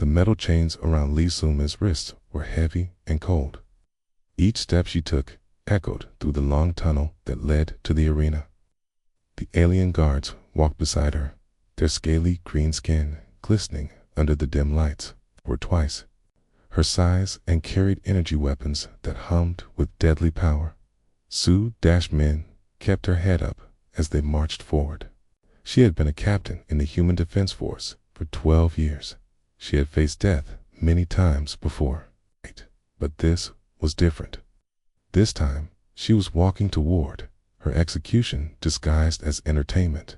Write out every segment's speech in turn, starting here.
The metal chains around Lee Sumin's wrists were heavy and cold. Each step she took echoed through the long tunnel that led to the arena. The alien guards walked beside her, their scaly green skin glistening under the dim lights. Were twice her size and carried energy weapons that hummed with deadly power. Su-Min kept her head up as they marched forward. She had been a captain in the Human Defense Force for 12 years. She had faced death many times before. But this was different. This time, she was walking toward her execution disguised as entertainment.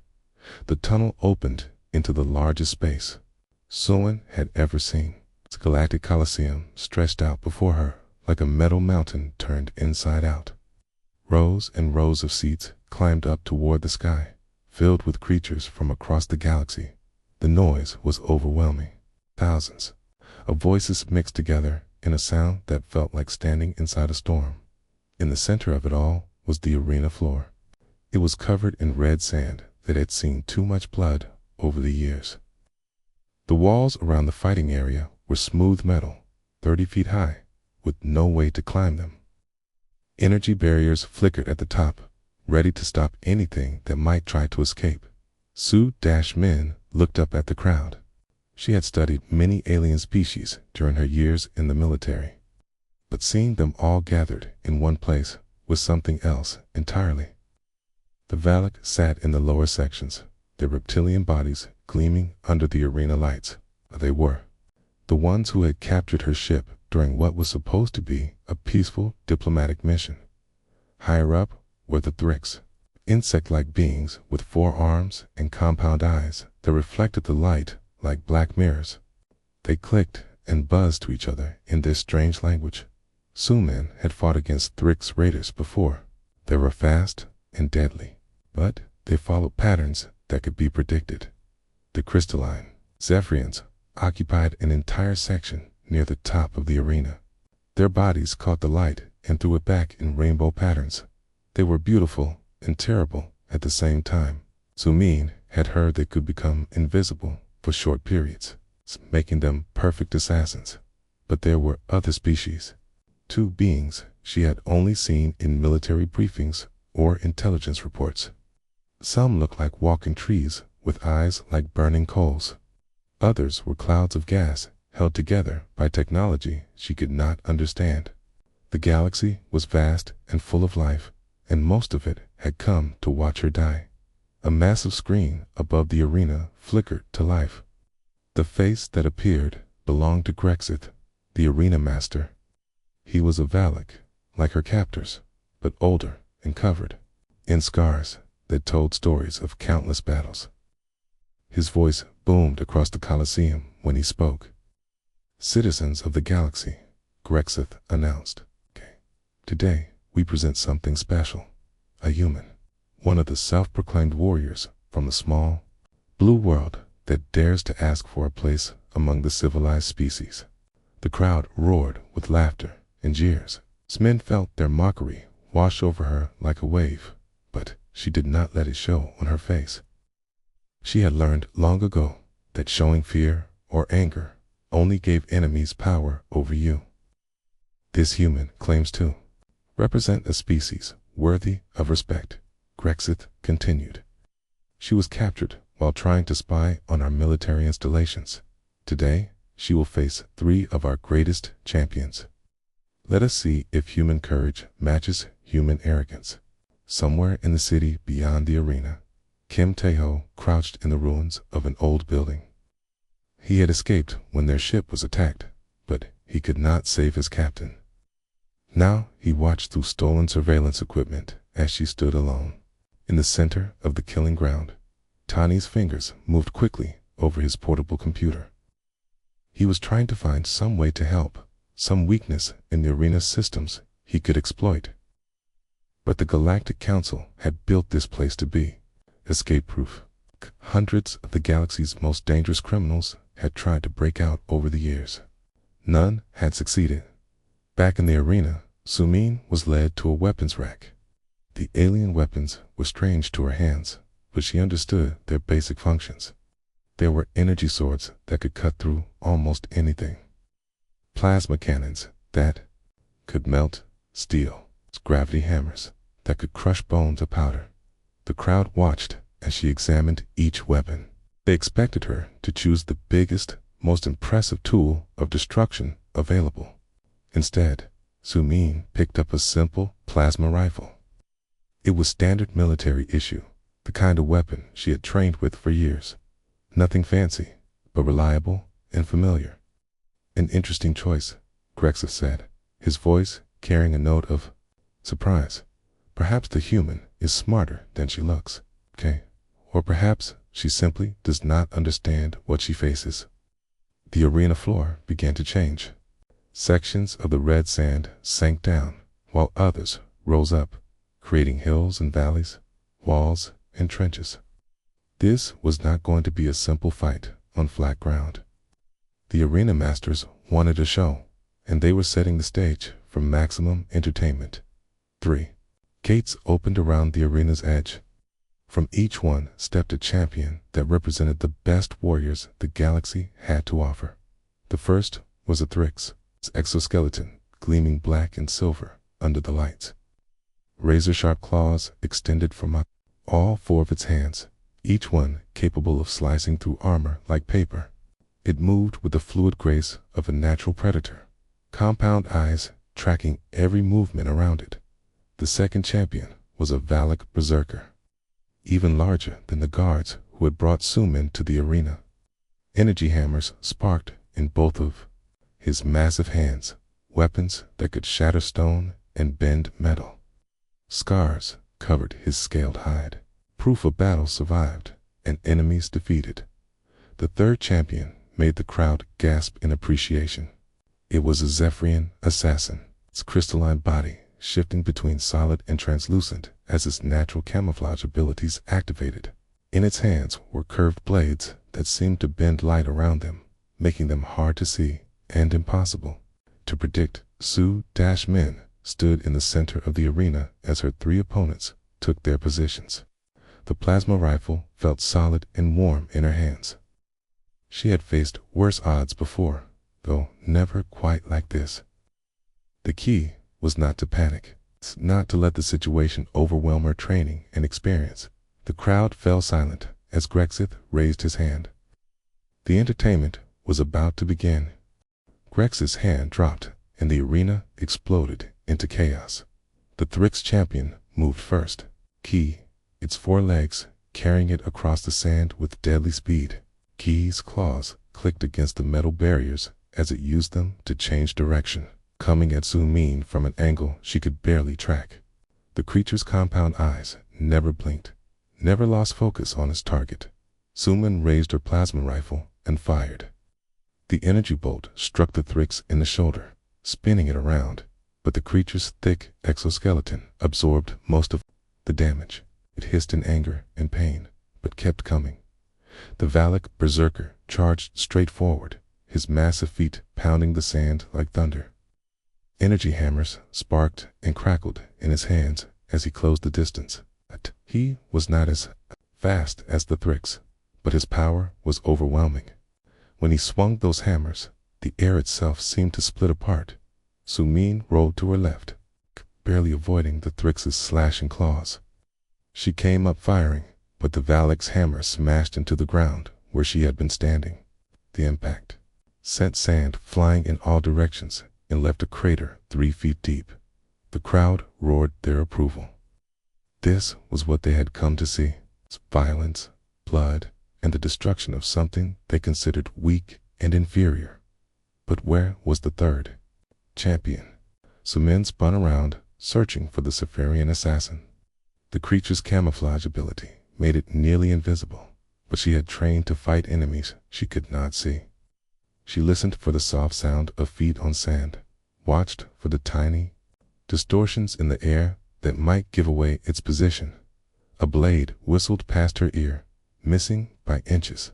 The tunnel opened into the largest space Suin had ever seen. The galactic coliseum stretched out before her like a metal mountain turned inside out. Rows and rows of seats climbed up toward the sky, filled with creatures from across the galaxy. The noise was overwhelming. Thousands of voices mixed together in a sound that felt like standing inside a storm. In the center of it all was the arena floor. It was covered in red sand that had seen too much blood over the years. The walls around the fighting area were smooth metal, 30 feet high, with no way to climb them. Energy barriers flickered at the top, ready to stop anything that might try to escape. Su-Min looked up at the crowd. She had studied many alien species during her years in the military, but seeing them all gathered in one place was something else entirely. The Valak sat in the lower sections, their reptilian bodies gleaming under the arena lights. They were the ones who had captured her ship during what was supposed to be a peaceful diplomatic mission. Higher up were the Thrix, insect-like beings with 4 arms and compound eyes that reflected the light like black mirrors. They clicked and buzzed to each other in their strange language. Sumin had fought against Thrix raiders before. They were fast and deadly, but they followed patterns that could be predicted. The crystalline Zephyrians occupied an entire section near the top of the arena. Their bodies caught the light and threw it back in rainbow patterns. They were beautiful and terrible at the same time. Sumin had heard they could become invisible for short periods, making them perfect assassins. But there were other species, 2 beings she had only seen in military briefings or intelligence reports. Some looked like walking trees with eyes like burning coals. Others were clouds of gas held together by technology she could not understand. The galaxy was vast and full of life, and most of it had come to watch her die. A massive screen above the arena flickered to life. The face that appeared belonged to Grexith, the arena master. He was a Valak, like her captors, but older and covered in scars that told stories of countless battles. His voice boomed across the Colosseum when he spoke. "Citizens of the galaxy," Grexith announced. "Today, we present something special. A human, one of the self-proclaimed warriors from the small, blue world that dares to ask for a place among the civilized species." The crowd roared with laughter and jeers. Smin felt their mockery wash over her like a wave, but she did not let it show on her face. She had learned long ago that showing fear or anger only gave enemies power over you. This human claims to represent a species worthy of respect, Grexith continued. She was captured while trying to spy on our military installations. Today, she will face 3 of our greatest champions. Let us see if human courage matches human arrogance. Somewhere in the city beyond the arena, Kim Taeho crouched in the ruins of an old building. He had escaped when their ship was attacked, but he could not save his captain. Now he watched through stolen surveillance equipment as she stood alone. In the center of the killing ground, Tani's fingers moved quickly over his portable computer. He was trying to find some way to help, some weakness in the arena's systems he could exploit. But the Galactic Council had built this place to be escape-proof. Hundreds of the galaxy's most dangerous criminals had tried to break out over the years. None had succeeded. Back in the arena, Sumin was led to a weapons rack. The alien weapons were strange to her hands, but she understood their basic functions. There were energy swords that could cut through almost anything. Plasma cannons that could melt steel. Gravity hammers that could crush bones to powder. The crowd watched as she examined each weapon. They expected her to choose the biggest, most impressive tool of destruction available. Instead, Sumin picked up a simple plasma rifle. It was standard military issue, the kind of weapon she had trained with for years. Nothing fancy, but reliable and familiar. An interesting choice, Grexif said, his voice carrying a note of surprise. Perhaps the human is smarter than she looks, okay? Or perhaps she simply does not understand what she faces. The arena floor began to change. Sections of the red sand sank down, while others rose up, creating hills and valleys, walls and trenches. This was not going to be a simple fight on flat ground. The arena masters wanted a show, and they were setting the stage for maximum entertainment. 3. Gates opened around the arena's edge. From each one stepped a champion that represented the best warriors the galaxy had to offer. The first was a Thrix, its exoskeleton gleaming black and silver under the lights. Razor-sharp claws extended from all four of its hands, each one capable of slicing through armor like paper. It moved with the fluid grace of a natural predator, compound eyes tracking every movement around it. The second champion was a Valak berserker, even larger than the guards who had brought Sumin to the arena. Energy hammers sparked in both of his massive hands, weapons that could shatter stone and bend metal. Scars covered his scaled hide, proof of battle survived and enemies defeated. The third champion made the crowd gasp in appreciation. It was a Zephyrian assassin, its crystalline body shifting between solid and translucent as its natural camouflage abilities activated. In its hands were curved blades that seemed to bend light around them, making them hard to see and impossible to predict. Su-Min stood in the center of the arena as her three opponents took their positions. The plasma rifle felt solid and warm in her hands. She had faced worse odds before, though never quite like this. The key was not to panic, not to let the situation overwhelm her training and experience. The crowd fell silent as Grexith raised his hand. The entertainment was about to begin. Grexith's hand dropped and the arena exploded into chaos. The Thrix champion moved first, its four legs carrying it across the sand with deadly speed. Key's claws clicked against the metal barriers as it used them to change direction, coming at Sumin from an angle she could barely track. The creature's compound eyes never blinked, never lost focus on its target. Sumin raised her plasma rifle and fired. The energy bolt struck the Thrix in the shoulder, spinning it around, but the creature's thick exoskeleton absorbed most of the damage. It hissed in anger and pain, but kept coming. The Valak berserker charged straight forward, his massive feet pounding the sand like thunder. Energy hammers sparked and crackled in his hands as he closed the distance. He was not as fast as the Thrix, but his power was overwhelming. When he swung those hammers, the air itself seemed to split apart. Sumin rolled to her left, barely avoiding the Thrix's slashing claws. She came up firing, but the Valak's hammer smashed into the ground where she had been standing. The impact sent sand flying in all directions and left a crater 3 feet deep. The crowd roared their approval. This was what they had come to see: violence, blood, and the destruction of something they considered weak and inferior. But where was the third champion? Sumin spun around, searching for the Zephyrian assassin. The creature's camouflage ability made it nearly invisible, but she had trained to fight enemies she could not see. She listened for the soft sound of feet on sand, watched for the tiny distortions in the air that might give away its position. A blade whistled past her ear, missing by inches.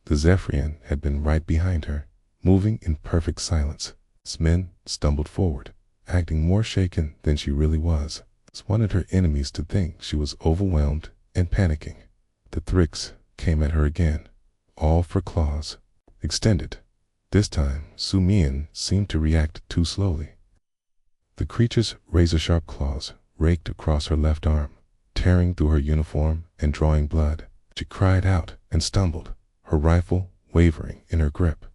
The Zephyrian had been right behind her, moving in perfect silence. Smin stumbled forward, acting more shaken than she really was. Wanted her enemies to think she was overwhelmed and panicking. The Thrix came at her again, all for claws. Extended. This time, Sumian seemed to react too slowly. The creature's razor-sharp claws raked across her left arm, tearing through her uniform and drawing blood. She cried out and stumbled, her rifle wavering in her grip.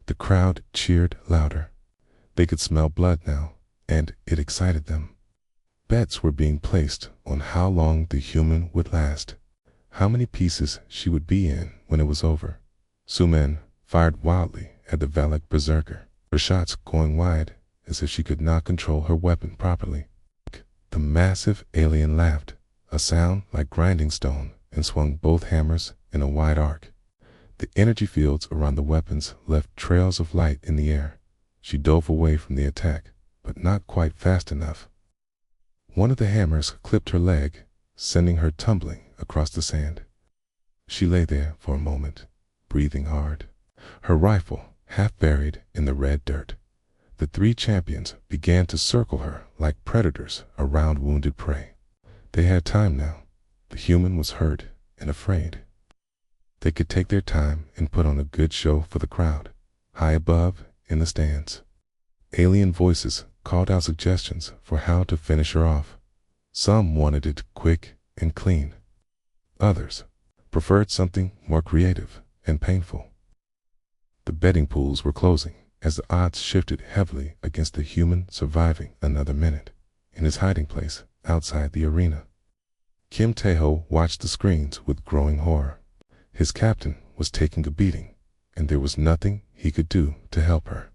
The crowd cheered louder. They could smell blood now, and it excited them. Bets were being placed on how long the human would last, how many pieces she would be in when it was over. Sumen fired wildly at the Valak berserker, her shots going wide as if she could not control her weapon properly. The massive alien laughed, a sound like grinding stone, and swung both hammers in a wide arc. The energy fields around the weapons left trails of light in the air. She dove away from the attack, but not quite fast enough. One of the hammers clipped her leg, sending her tumbling across the sand. She lay there for a moment, breathing hard, her rifle half buried in the red dirt. The three champions began to circle her like predators around wounded prey. They had time now. The human was hurt and afraid. They could take their time and put on a good show for the crowd, high above in the stands. Alien voices called out suggestions for how to finish her off. Some wanted it quick and clean. Others preferred something more creative and painful. The betting pools were closing as the odds shifted heavily against the human surviving another minute in his hiding place outside the arena. Kim Taeho watched the screens with growing horror. His captain was taking a beating, and there was nothing he could do to help her.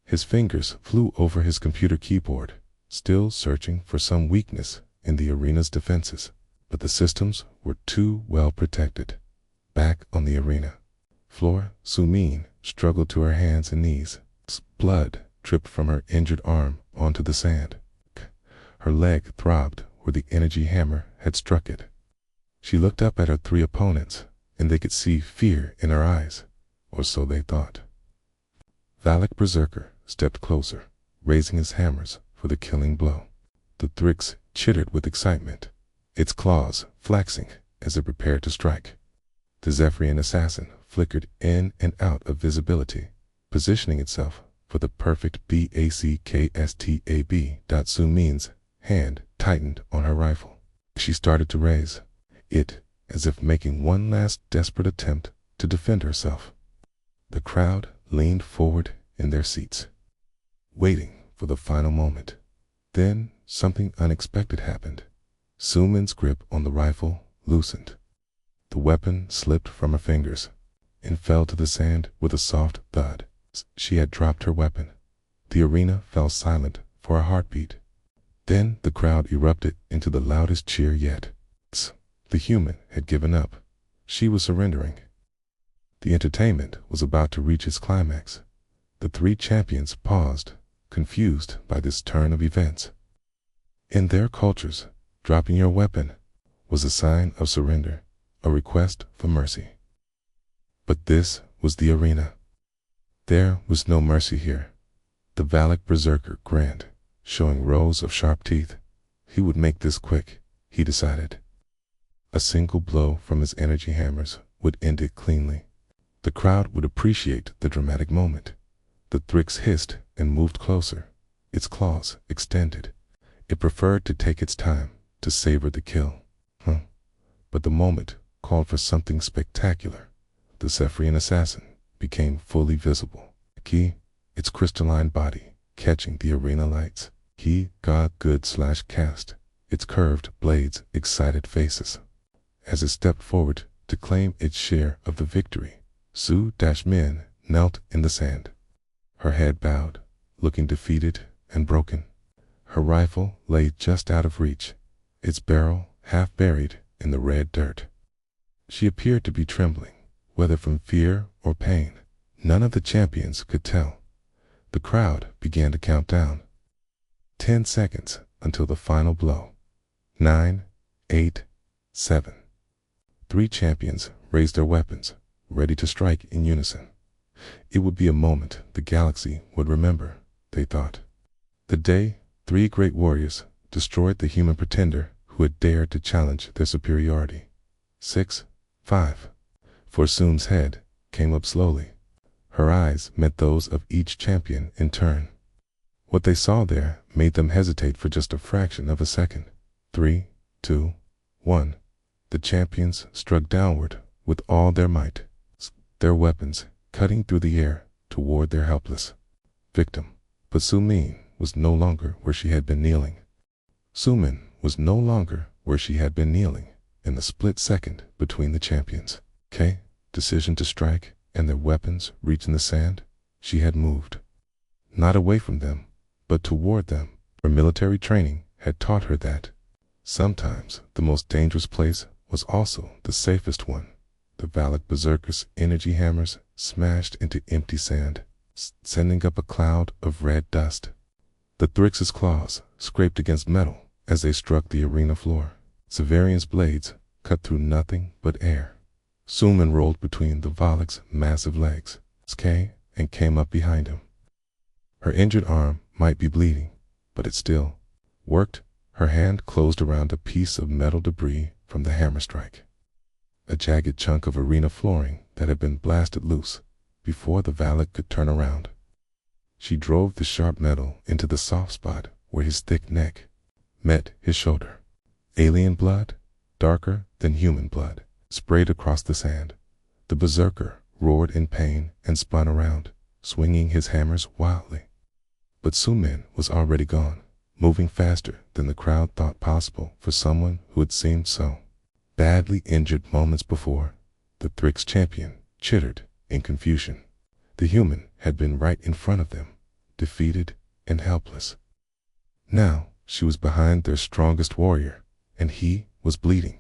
His fingers flew over his computer keyboard, still searching for some weakness in the arena's defenses, but the systems were too well protected. Back on the arena floor, Sumin struggled to her hands and knees. Blood dripped from her injured arm onto the sand. Her leg throbbed where the energy hammer had struck it. She looked up at her three opponents, and they could see fear in her eyes, or so they thought. Valak Berserker stepped closer, raising his hammers for the killing blow. The Thrix chittered with excitement, its claws flaxing as it prepared to strike. The Zephyrian assassin flickered in and out of visibility, positioning itself for the perfect BACKSTAB. Sumin's hand tightened on her rifle. She started to raise it as if making one last desperate attempt to defend herself. The crowd leaned forward in their seats, waiting for the final moment. Then something unexpected happened. Sumin's grip on the rifle loosened. The weapon slipped from her fingers and fell to the sand with a soft thud. She had dropped her weapon. The arena fell silent for a heartbeat. Then the crowd erupted into the loudest cheer yet. The human had given up. She was surrendering. The entertainment was about to reach its climax. The three champions paused, confused by this turn of events. In their cultures, dropping your weapon was a sign of surrender, a request for mercy. But this was the arena. There was no mercy here. The Valak Berserker grinned, showing rows of sharp teeth. He would make this quick, he decided. A single blow from his energy hammers would end it cleanly. The crowd would appreciate the dramatic moment. The Thrix hissed and moved closer, its claws extended. It preferred to take its time to savor the kill. But the moment called for something spectacular. The Zephyrian assassin became fully visible. Its crystalline body catching the arena lights. He got good/cast, its curved blades excited faces. As it stepped forward to claim its share of the victory, Su-Min knelt in the sand, her head bowed, looking defeated and broken. Her rifle lay just out of reach, its barrel half buried in the red dirt. She appeared to be trembling, whether from fear or pain. None of the champions could tell. The crowd began to count down. 10 seconds until the final blow. 9, 8, 7. 3 champions raised their weapons, ready to strike in unison. It would be a moment the galaxy would remember, they thought. The day 3 great warriors destroyed the human pretender who had dared to challenge their superiority. 6, 5. For Soon's head came up slowly. Her eyes met those of each champion in turn. What they saw there made them hesitate for just a fraction of a second. 3, 2, 1. The champions struck downward with all their might, their weapons cutting through the air toward their helpless victim. But Su-Min was no longer where she had been kneeling. Su-Min was no longer where she had been kneeling in the split second between the champions. Decision to strike and their weapons reaching the sand, she had moved. Not away from them, but toward them. Her military training had taught her that sometimes the most dangerous place was also the safest one. The Valak Berserker's energy hammers smashed into empty sand, sending up a cloud of red dust. The Thrix's claws scraped against metal as they struck the arena floor. Severian's blades cut through nothing but air. Su-Min rolled between the Valak's massive legs, and came up behind him. Her injured arm might be bleeding, but it still worked. Her hand closed around a piece of metal debris from the hammer strike, a jagged chunk of arena flooring that had been blasted loose before the Valak could turn around. She drove the sharp metal into the soft spot where his thick neck met his shoulder. Alien blood, darker than human blood, sprayed across the sand. The berserker roared in pain and spun around, swinging his hammers wildly. But Su-Min was already gone, moving faster than the crowd thought possible for someone who had seemed so badly injured moments before. The Thrix champion chittered in confusion. The human had been right in front of them, defeated and helpless. Now she was behind their strongest warrior, and he was bleeding.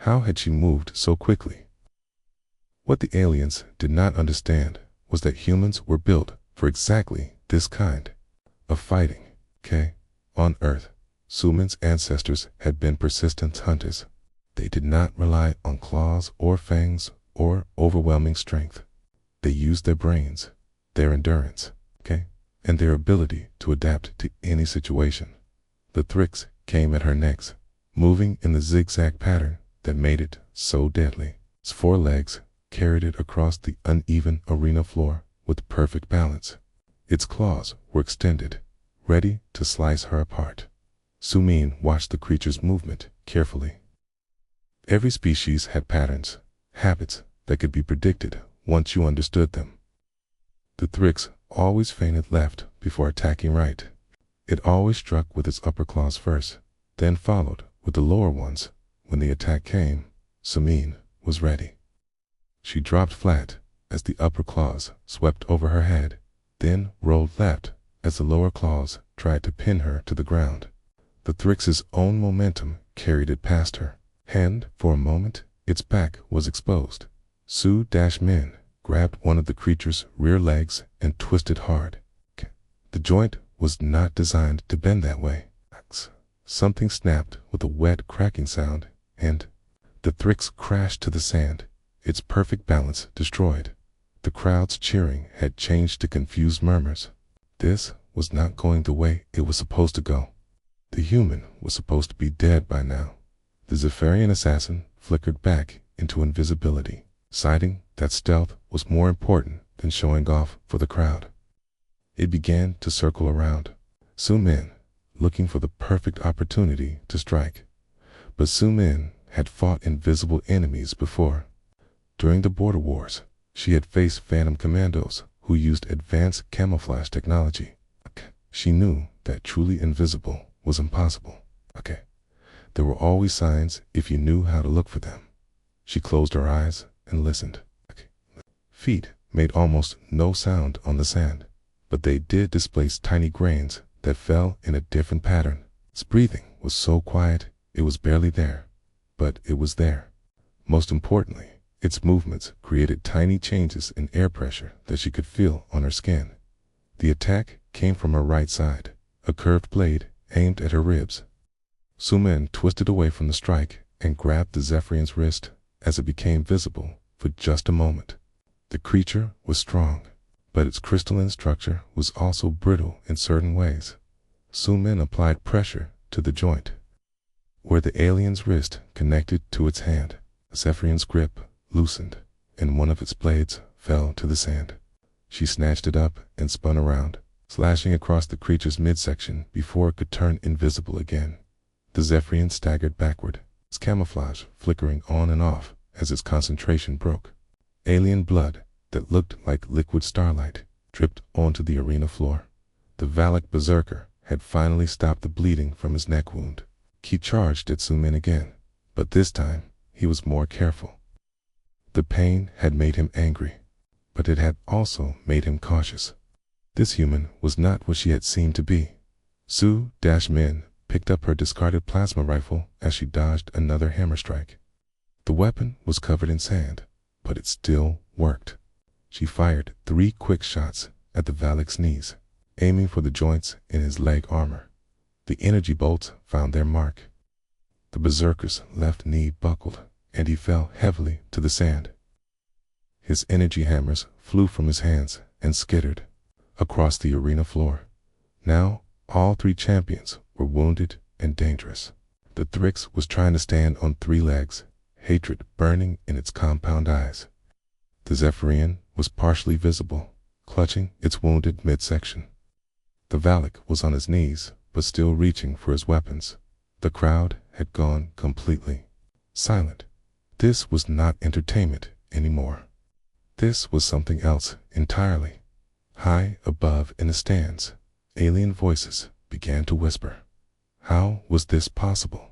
How had she moved so quickly? What the aliens did not understand was that humans were built for exactly this kind of fighting. On Earth, Su-Min's ancestors had been persistent hunters. They did not rely on claws or fangs or overwhelming strength. They used their brains, their endurance, and their ability to adapt to any situation. The Thrix came at her next, moving in the zigzag pattern that made it so deadly. Its four legs carried it across the uneven arena floor with perfect balance. Its claws were extended, ready to slice her apart. Su-Min watched the creature's movement carefully. Every species had patterns, habits that could be predicted once you understood them. The Thrix always feinted left before attacking right. It always struck with its upper claws first, then followed with the lower ones. When the attack came, Su-Min was ready. She dropped flat as the upper claws swept over her head, then rolled left as the lower claws tried to pin her to the ground. The Thrix's own momentum carried it past her, and for a moment its back was exposed. Su-Min grabbed one of the creature's rear legs and twisted hard. The joint was not designed to bend that way. Something snapped with a wet cracking sound, and the Thrix crashed to the sand, its perfect balance destroyed. The crowd's cheering had changed to confused murmurs. This was not going the way it was supposed to go. The human was supposed to be dead by now. The Zephyrian assassin flickered back into invisibility, citing that stealth was more important than showing off for the crowd. It began to circle around Su-Min, looking for the perfect opportunity to strike. But Su-Min had fought invisible enemies before. During the border wars, she had faced phantom commandos who used advanced camouflage technology. She knew that truly invisible was impossible. There were always signs if you knew how to look for them. She closed her eyes and listened. Feet made almost no sound on the sand, but they did displace tiny grains that fell in a different pattern. Its breathing was so quiet it was barely there, but it was there. Most importantly, its movements created tiny changes in air pressure that she could feel on her skin. The attack came from her right side, a curved blade aimed at her ribs. Su-Min twisted away from the strike and grabbed the Zephyrian's wrist as it became visible for just a moment. The creature was strong, but its crystalline structure was also brittle in certain ways. Su-Min applied pressure to the joint. Where the alien's wrist connected to its hand, Zephyrian's grip loosened, and one of its blades fell to the sand. She snatched it up and spun around, slashing across the creature's midsection before it could turn invisible again. The Zephyrian staggered backward, its camouflage flickering on and off as its concentration broke. Alien blood that looked like liquid starlight dripped onto the arena floor. The Valak berserker had finally stopped the bleeding from his neck wound. He charged at Su Min again, but this time he was more careful. The pain had made him angry, but it had also made him cautious. This human was not what she had seemed to be. Su-Min picked up her discarded plasma rifle as she dodged another hammer strike. The weapon was covered in sand, but it still worked. She fired 3 quick shots at the Valak's knees, aiming for the joints in his leg armor. The energy bolts found their mark. The berserker's left knee buckled, and he fell heavily to the sand. His energy hammers flew from his hands and skittered across the arena floor. Now all 3 champions were wounded and dangerous. The Thrix was trying to stand on 3 legs, hatred burning in its compound eyes. The Zephyrian was partially visible, clutching its wounded midsection. The Valak was on his knees, but still reaching for his weapons. The crowd had gone completely silent. This was not entertainment anymore. This was something else entirely. High above in the stands, alien voices began to whisper. How was this possible?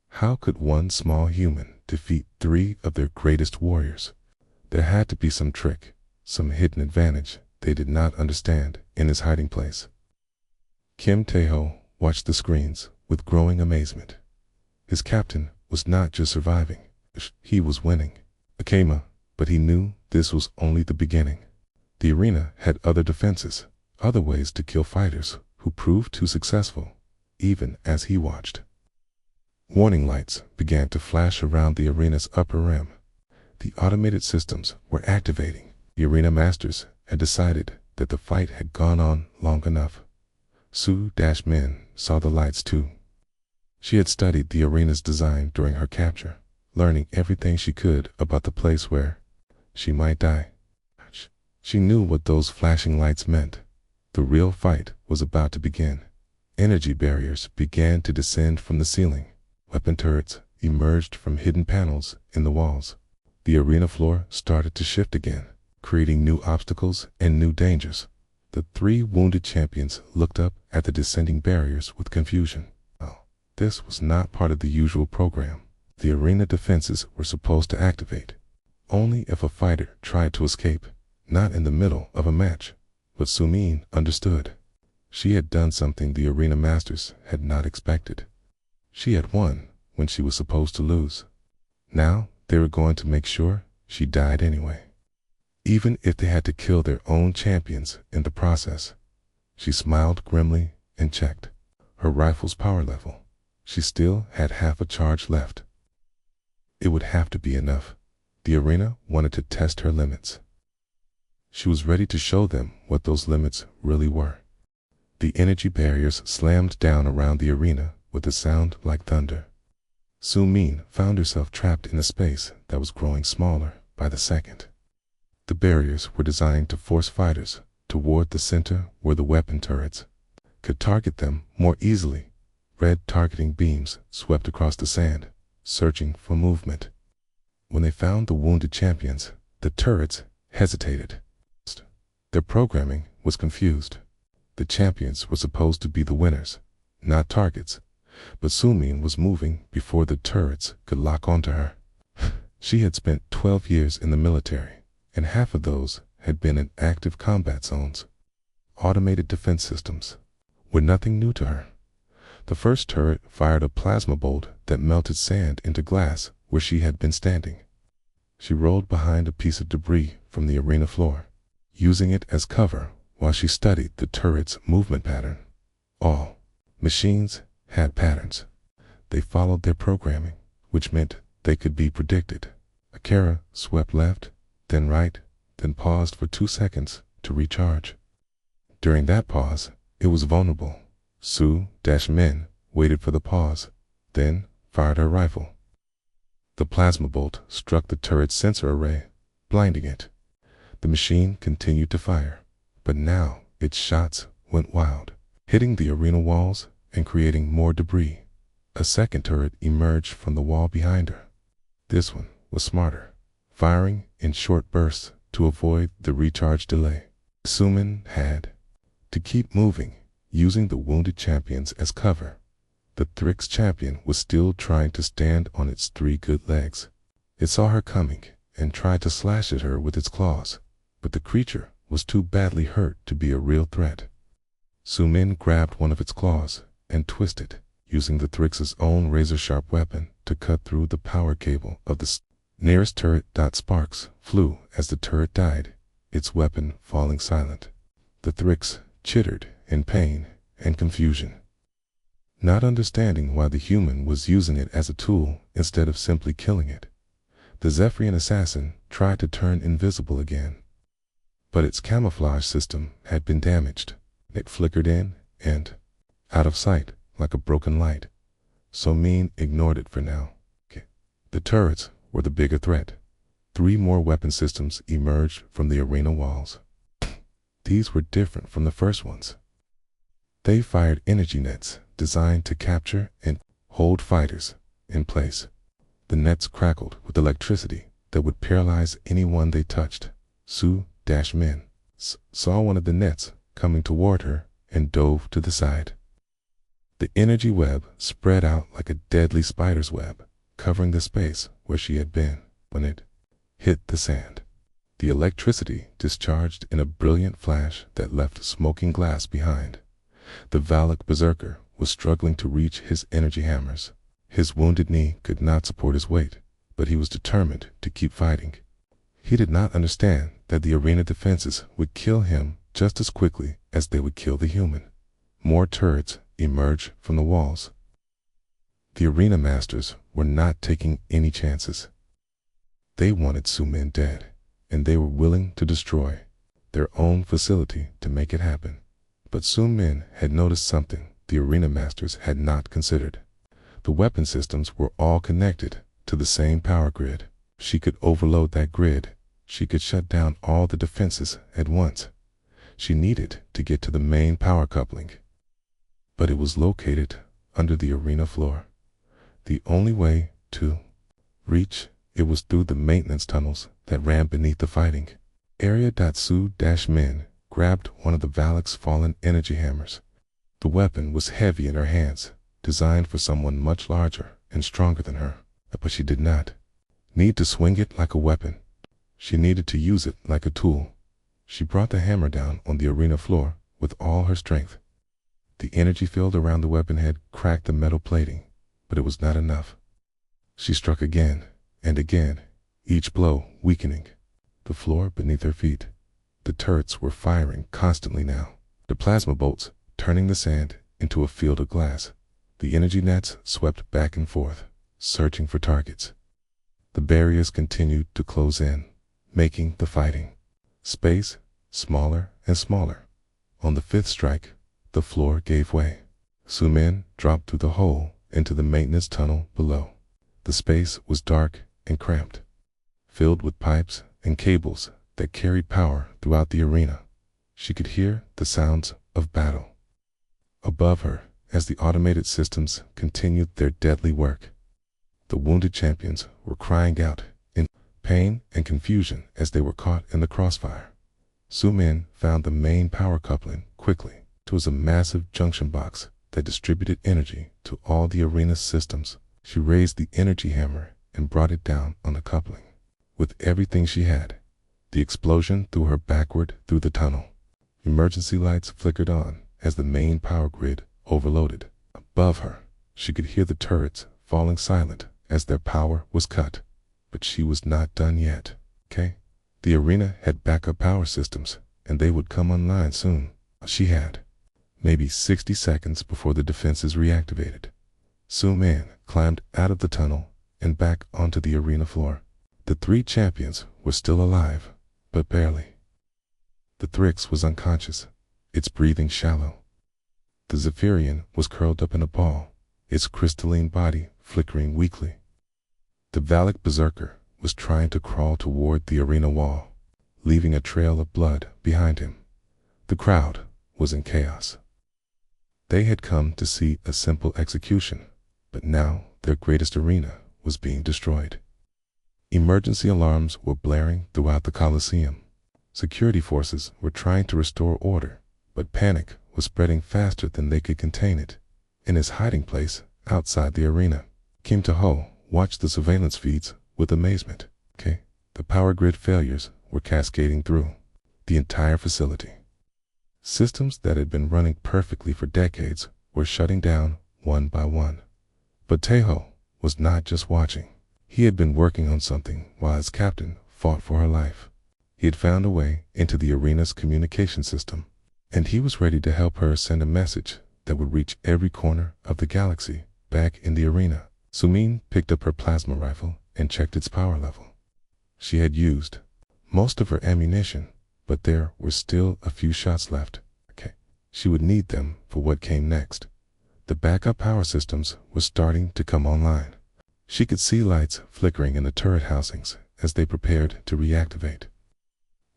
How could one small human defeat 3 of their greatest warriors? There had to be some trick, some hidden advantage they did not understand in his hiding place. Kim Tae-ho watched the screens with growing amazement. His captain was not just surviving, he was winning. Akema, but he knew this was only the beginning. The arena had other defenses, other ways to kill fighters who proved too successful, even as he watched. Warning lights began to flash around the arena's upper rim. The automated systems were activating. The arena masters had decided that the fight had gone on long enough. Su-Min saw the lights too. She had studied the arena's design during her capture, learning everything she could about the place where she might die. She knew what those flashing lights meant. The real fight was about to begin. Energy barriers began to descend from the ceiling. Weapon turrets emerged from hidden panels in the walls. The arena floor started to shift again, creating new obstacles and new dangers. The 3 wounded champions looked up at the descending barriers with confusion. This was not part of the usual program. The arena defenses were supposed to activate only if a fighter tried to escape, not in the middle of a match. But Su Min understood. She had done something the arena masters had not expected. She had won when she was supposed to lose. Now they were going to make sure she died anyway, even if they had to kill their own champions in the process. She smiled grimly and checked her rifle's power level. She still had half a charge left. It would have to be enough. The arena wanted to test her limits. She was ready to show them what those limits really were. The energy barriers slammed down around the arena with a sound like thunder. Su Min found herself trapped in a space that was growing smaller by the second. The barriers were designed to force fighters toward the center where the weapon turrets could target them more easily. Red targeting beams swept across the sand, searching for movement. When they found the wounded champions, the turrets hesitated. Their programming was confused. The champions were supposed to be the winners, not targets, but Su Min was moving before the turrets could lock onto her. She had spent 12 years in the military, and half of those had been in active combat zones. Automated defense systems were nothing new to her. The first turret fired a plasma bolt that melted sand into glass where she had been standing. She rolled behind a piece of debris from the arena floor, using it as cover while she studied the turret's movement pattern. All machines had patterns. They followed their programming, which meant they could be predicted. Akira swept left, then right, then paused for 2 seconds to recharge. During that pause, it was vulnerable. Su-Min waited for the pause, then fired her rifle. The plasma bolt struck the turret's sensor array, blinding it. The machine continued to fire, but now its shots went wild, hitting the arena walls and creating more debris. A second turret emerged from the wall behind her. This one was smarter, firing in short bursts to avoid the recharge delay. Sumin had to keep moving, using the wounded champions as cover. The Thrix champion was still trying to stand on its 3 good legs. It saw her coming and tried to slash at her with its claws, but the creature was too badly hurt to be a real threat. Sumin grabbed one of its claws and twisted, using the Thrix's own razor-sharp weapon to cut through the power cable of the nearest turret. Sparks flew as the turret died, its weapon falling silent. The Thrix chittered in pain and confusion, not understanding why the human was using it as a tool instead of simply killing it. The Zephyrian assassin tried to turn invisible again, but its camouflage system had been damaged. It flickered in and out of sight like a broken light. Sumin ignored it for now. The turrets were the bigger threat. 3 more weapon systems emerged from the arena walls. These were different from the first ones. They fired energy nets designed to capture and hold fighters in place. The nets crackled with electricity that would paralyze anyone they touched. Su-Min saw one of the nets coming toward her and dove to the side. The energy web spread out like a deadly spider's web, covering the space where she had been. When it hit the sand, the electricity discharged in a brilliant flash that left smoking glass behind. The Valak berserker was struggling to reach his energy hammers. His wounded knee could not support his weight, but he was determined to keep fighting. He did not understand that the arena defenses would kill him just as quickly as they would kill the human. More turrets emerged from the walls. The arena masters were not taking any chances. They wanted Sumin dead, and they were willing to destroy their own facility to make it happen. But Sumin had noticed something the arena masters had not considered. The weapon systems were all connected to the same power grid. She could overload that grid. She could shut down all the defenses at once. She needed to get to the main power coupling, but it was located under the arena floor. The only way to reach it was through the maintenance tunnels that ran beneath the fighting area. Su-Min grabbed one of the Valak's fallen energy hammers. The weapon was heavy in her hands, designed for someone much larger and stronger than her, but she did not need to swing it like a weapon. She needed to use it like a tool. She brought the hammer down on the arena floor with all her strength. The energy field around the weapon head cracked the metal plating, but it was not enough. She struck again and again, each blow weakening the floor beneath her feet. The turrets were firing constantly now, the plasma bolts turning the sand into a field of glass. The energy nets swept back and forth, searching for targets. The barriers continued to close in, making the fighting space smaller and smaller. On the 5th strike, the floor gave way. Sumin dropped through the hole into the maintenance tunnel below. The space was dark and cramped, filled with pipes and cables that carried power throughout the arena. She could hear the sounds of battle above her as the automated systems continued their deadly work. The wounded champions were crying out in pain and confusion as they were caught in the crossfire. Sumin found the main power coupling quickly. It was a massive junction box that distributed energy to all the arena's systems. She raised the energy hammer and brought it down on the coupling. With everything she had, the explosion threw her backward through the tunnel. Emergency lights flickered on as the main power grid overloaded. Above her, she could hear the turrets falling silent as their power was cut. But she was not done yet. The arena had backup power systems, and they would come online soon. She had maybe 60 seconds before the defenses reactivated. Sumin climbed out of the tunnel and back onto the arena floor. The 3 champions were still alive, but barely. The Thrix was unconscious, its breathing shallow. The Zephyrian was curled up in a ball, its crystalline body flickering weakly. The Valak berserker was trying to crawl toward the arena wall, leaving a trail of blood behind him. The crowd was in chaos. They had come to see a simple execution, but now their greatest arena was being destroyed. Emergency alarms were blaring throughout the Colosseum. Security forces were trying to restore order, but panic was spreading faster than they could contain it. In his hiding place outside the arena, Kim Taho watched the surveillance feeds with amazement. The power grid failures were cascading through the entire facility. Systems that had been running perfectly for decades were shutting down one by one. But Taho was not just watching. He had been working on something while his captain fought for her life. He had found a way into the arena's communication system, and he was ready to help her send a message that would reach every corner of the galaxy. Back in the arena, Sumin picked up her plasma rifle and checked its power level. She had used most of her ammunition, but there were still a few shots left. She would need them for what came next. The backup power systems were starting to come online. She could see lights flickering in the turret housings as they prepared to reactivate.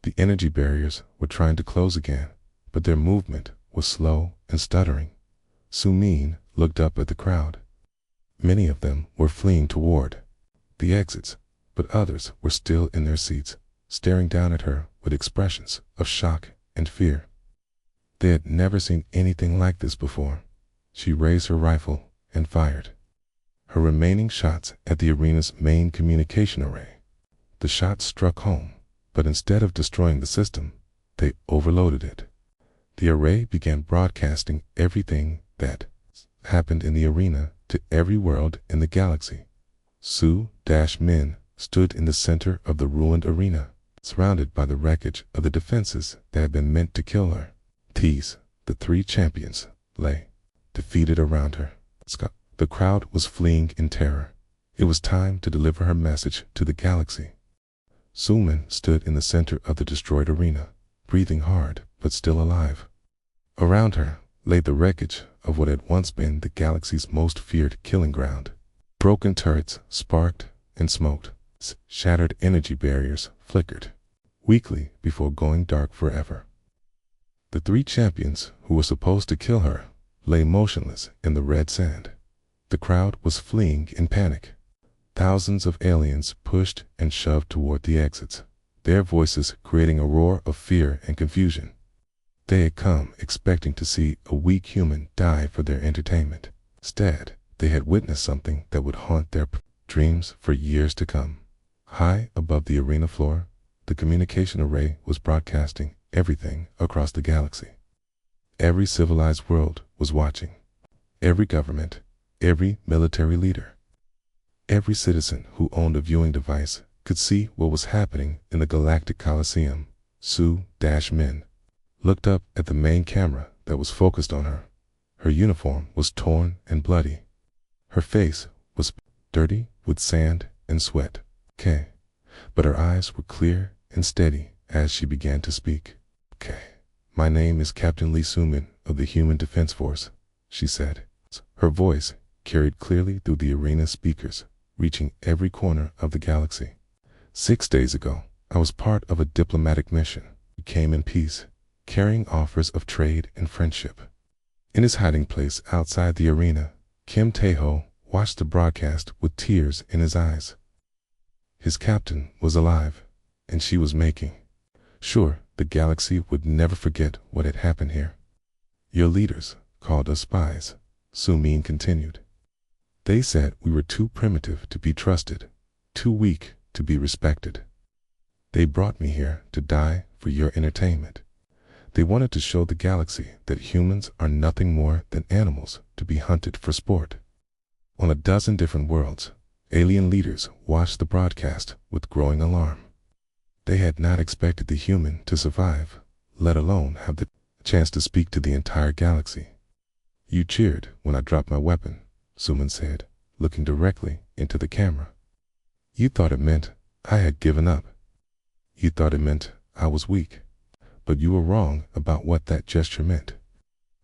The energy barriers were trying to close again, but their movement was slow and stuttering. Sumin looked up at the crowd. Many of them were fleeing toward the exits, but others were still in their seats, staring down at her with expressions of shock and fear. They had never seen anything like this before. She raised her rifle and fired her remaining shots at the arena's main communication array. The shots struck home, but instead of destroying the system, they overloaded it. The array began broadcasting everything that happened in the arena to every world in the galaxy. Su-Min stood in the center of the ruined arena, surrounded by the wreckage of the defenses that had been meant to kill her. The three champions lay defeated around her. The crowd was fleeing in terror. It was time to deliver her message to the galaxy. Sumin stood in the center of the destroyed arena, breathing hard but still alive. Around her lay the wreckage of what had once been the galaxy's most feared killing ground. Broken turrets sparked and smoked. Shattered energy barriers flickered weakly before going dark forever. The three champions who were supposed to kill her lay motionless in the red sand. The crowd was fleeing in panic. Thousands of aliens pushed and shoved toward the exits, their voices creating a roar of fear and confusion. They had come expecting to see a weak human die for their entertainment. Instead, they had witnessed something that would haunt their dreams for years to come. High above the arena floor, the communication array was broadcasting everything across the galaxy. Every civilized world was watching. Every government, every military leader, every citizen who owned a viewing device could see what was happening in the galactic Colosseum. Su-Min looked up at the main camera that was focused on her. Her uniform was torn and bloody. Her face was dirty with sand and sweat. But her eyes were clear and steady as she began to speak. My name is Captain Lee Sumin of the Human Defense Force, she said. Her voice carried clearly through the arena speakers, reaching every corner of the galaxy. 6 days ago, I was part of a diplomatic mission. We came in peace, carrying offers of trade and friendship. In his hiding place outside the arena, Kim Tae-ho watched the broadcast with tears in his eyes. His captain was alive, and she was making sure the galaxy would never forget what had happened here. Your leaders called us spies, Sumin continued. They said we were too primitive to be trusted, too weak to be respected. They brought me here to die for your entertainment. They wanted to show the galaxy that humans are nothing more than animals to be hunted for sport. On a dozen different worlds, alien leaders watched the broadcast with growing alarm. They had not expected the human to survive, let alone have the chance to speak to the entire galaxy. You cheered when I dropped my weapon, Sumin said, looking directly into the camera. You thought it meant I had given up. You thought it meant I was weak. But you were wrong about what that gesture meant.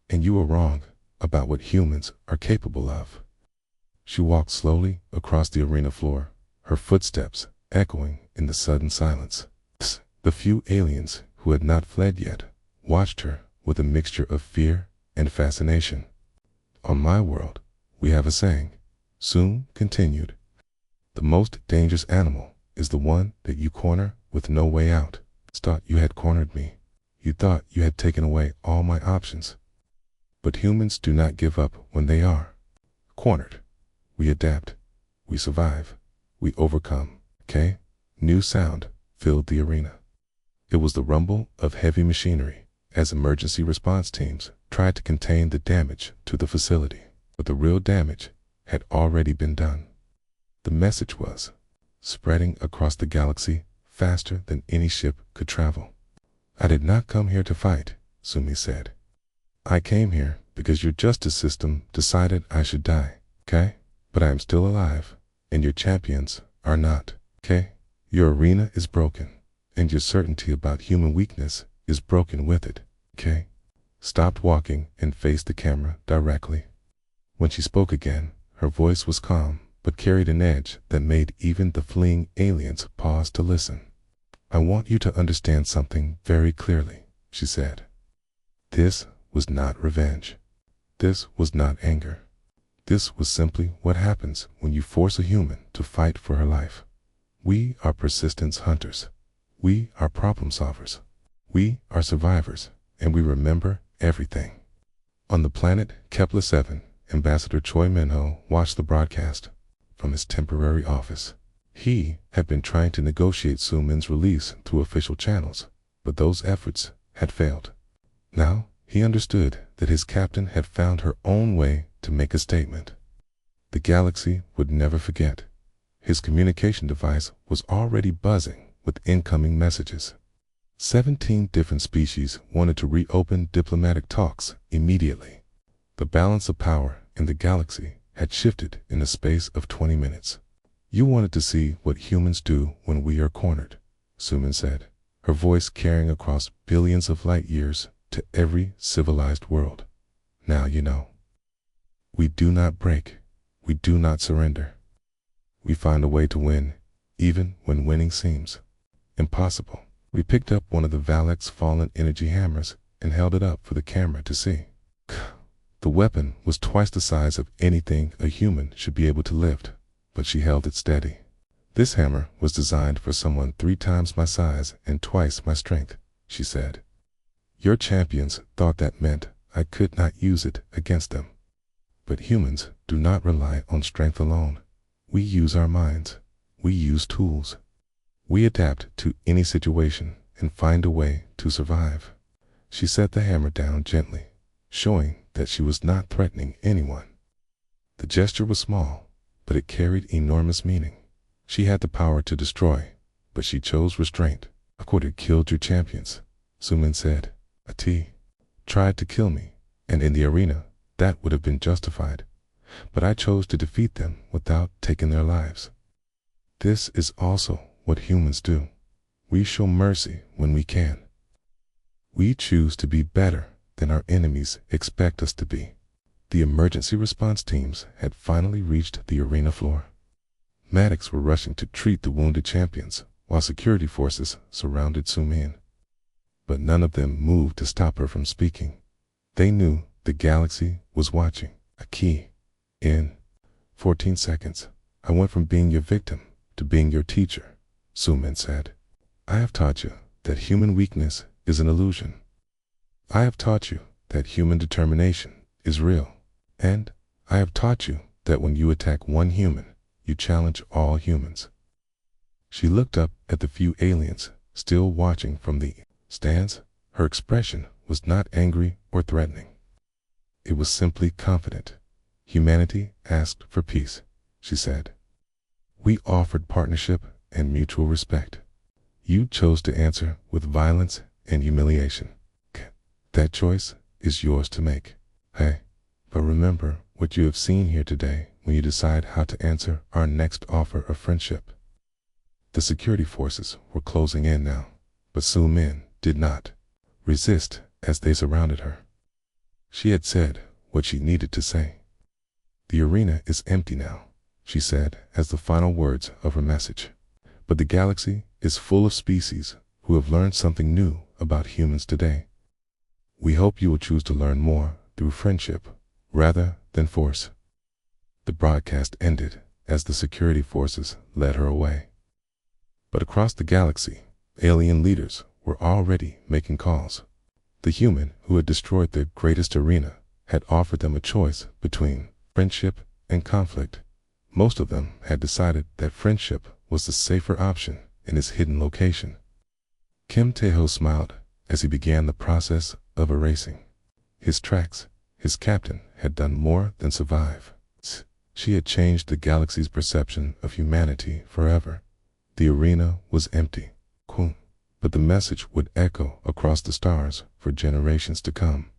And you were wrong about what humans are capable of. She walked slowly across the arena floor, her footsteps echoing in the sudden silence. The few aliens who had not fled yet watched her with a mixture of fear and fascination. On my world, we have a saying, Soon continued. The most dangerous animal is the one that you corner with no way out. Thought you had cornered me. You thought you had taken away all my options. But humans do not give up when they are cornered. We adapt. We survive. We overcome. Okay? New sound filled the arena. It was the rumble of heavy machinery as emergency response teams tried to contain the damage to the facility. But the real damage had already been done. The message was spreading across the galaxy faster than any ship could travel. I did not come here to fight, Sumi said. I came here because your justice system decided I should die, okay? But I am still alive, and your champions are not, okay? Your arena is broken, and your certainty about human weakness is broken with it, okay? Stopped walking and faced the camera directly. When she spoke again, her voice was calm, but carried an edge that made even the fleeing aliens pause to listen. I want you to understand something very clearly, she said. This was not revenge. This was not anger. This was simply what happens when you force a human to fight for her life. We are persistence hunters. We are problem solvers. We are survivors, and we remember everything. On the planet Kepler-7, Ambassador Choi Minho watched the broadcast from his temporary office. He had been trying to negotiate Su Min's release through official channels, but those efforts had failed. Now he understood that his captain had found her own way to make a statement. The galaxy would never forget. His communication device was already buzzing with incoming messages. 17 different species wanted to reopen diplomatic talks immediately. The balance of power in the galaxy had shifted in the space of 20 minutes. You wanted to see what humans do when we are cornered, Su Min said, her voice carrying across billions of light years to every civilized world. Now you know. We do not break. We do not surrender. We find a way to win, even when winning seems impossible. We picked up one of the Valek's fallen energy hammers and held it up for the camera to see. The weapon was twice the size of anything a human should be able to lift, but she held it steady. This hammer was designed for someone 3 times my size and twice my strength, she said. Your champions thought that meant I could not use it against them. But humans do not rely on strength alone. We use our minds. We use tools. We adapt to any situation and find a way to survive. She set the hammer down gently, showing that she was not threatening anyone. The gesture was small, but it carried enormous meaning. She had the power to destroy, but she chose restraint. I could have killed your champions, Su Min said. Ati tried to kill me, and in the arena, that would have been justified. But I chose to defeat them without taking their lives. This is also what humans do. We show mercy when we can. We choose to be better than our enemies expect us to be. The emergency response teams had finally reached the arena floor. Medics were rushing to treat the wounded champions, while security forces surrounded Su Min. But none of them moved to stop her from speaking. They knew the galaxy was watching. A key. In 14 seconds, I went from being your victim to being your teacher, Su Min said. I have taught you that human weakness is an illusion. I have taught you that human determination is real. And I have taught you that when you attack one human, you challenge all humans. She looked up at the few aliens still watching from the stands. Her expression was not angry or threatening. It was simply confident. Humanity asked for peace, she said. We offered partnership and mutual respect. You chose to answer with violence and humiliation. That choice is yours to make. Hey, but remember what you have seen here today when you decide how to answer our next offer of friendship. The security forces were closing in now, but Su Min did not resist as they surrounded her. She had said what she needed to say. The arena is empty now, she said as the final words of her message. But the galaxy is full of species who have learned something new about humans today. We hope you will choose to learn more through friendship rather than force. The broadcast ended as the security forces led her away. But across the galaxy, alien leaders were already making calls. The human who had destroyed their greatest arena had offered them a choice between friendship and conflict. Most of them had decided that friendship was the safer option in his hidden location. Kim Tae-ho smiled as he began the process of erasing his tracks. His captain had done more than survive. She had changed the galaxy's perception of humanity forever. The arena was empty, but the message would echo across the stars for generations to come.